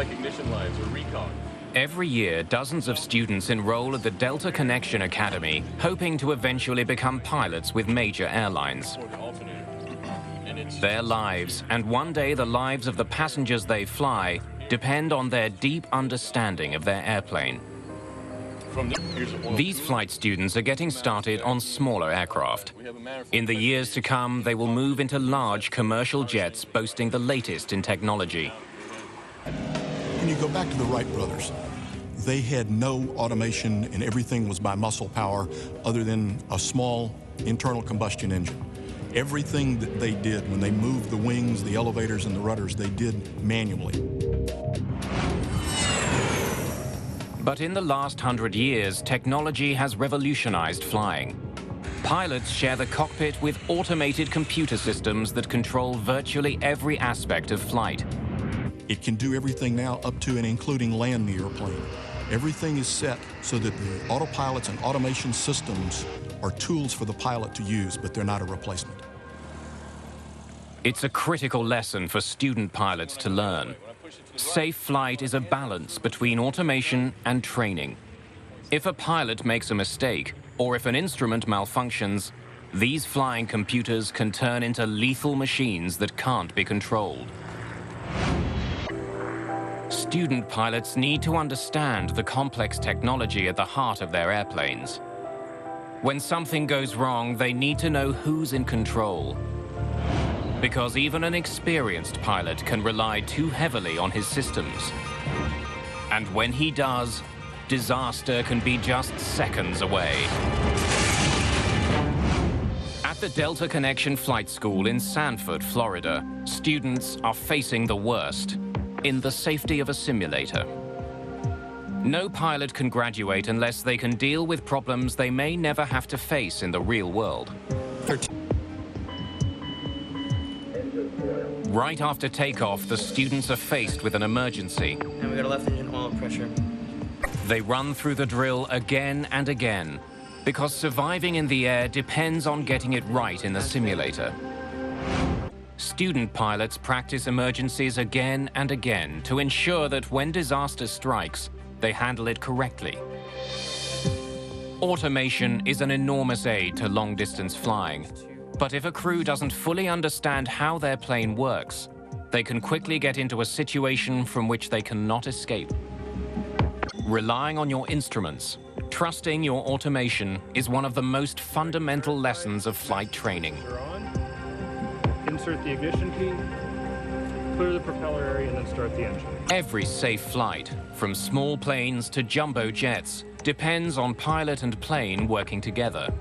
Ignition lines or recon. Every year, dozens of students enroll at the Delta Connection Academy, hoping to eventually become pilots with major airlines. Their lives, and one day the lives of the passengers they fly, depend on their deep understanding of their airplane. These flight students are getting started on smaller aircraft. In the years to come, they will move into large commercial jets boasting the latest in technology. When you go back to the Wright brothers, they had no automation and everything was by muscle power other than a small internal combustion engine. Everything that they did when they moved the wings, the elevators, and the rudders, they did manually. But in the last 100 years, technology has revolutionized flying. Pilots share the cockpit with automated computer systems that control virtually every aspect of flight. It can do everything now up to and including land the airplane. Everything is set so that the autopilots and automation systems are tools for the pilot to use, but they're not a replacement. It's a critical lesson for student pilots to learn. Safe flight is a balance between automation and training. If a pilot makes a mistake, or if an instrument malfunctions, these flying computers can turn into lethal machines that can't be controlled. Student pilots need to understand the complex technology at the heart of their airplanes. When something goes wrong, they need to know who's in control. Because even an experienced pilot can rely too heavily on his systems. And when he does, disaster can be just seconds away. At the Delta Connection Flight School in Sanford, Florida, students are facing the worst in the safety of a simulator. No pilot can graduate unless they can deal with problems they may never have to face in the real world. Right after takeoff, the students are faced with an emergency. And we got a left engine oil pressure. They run through the drill again and again, because surviving in the air depends on getting it right in the simulator. Student pilots practice emergencies again and again to ensure that when disaster strikes, they handle it correctly. Automation is an enormous aid to long-distance flying. But if a crew doesn't fully understand how their plane works, they can quickly get into a situation from which they cannot escape. Relying on your instruments, trusting your automation is one of the most fundamental lessons of flight training. Insert the ignition key, clear the propeller area, and then start the engine. Every safe flight, from small planes to jumbo jets, depends on pilot and plane working together.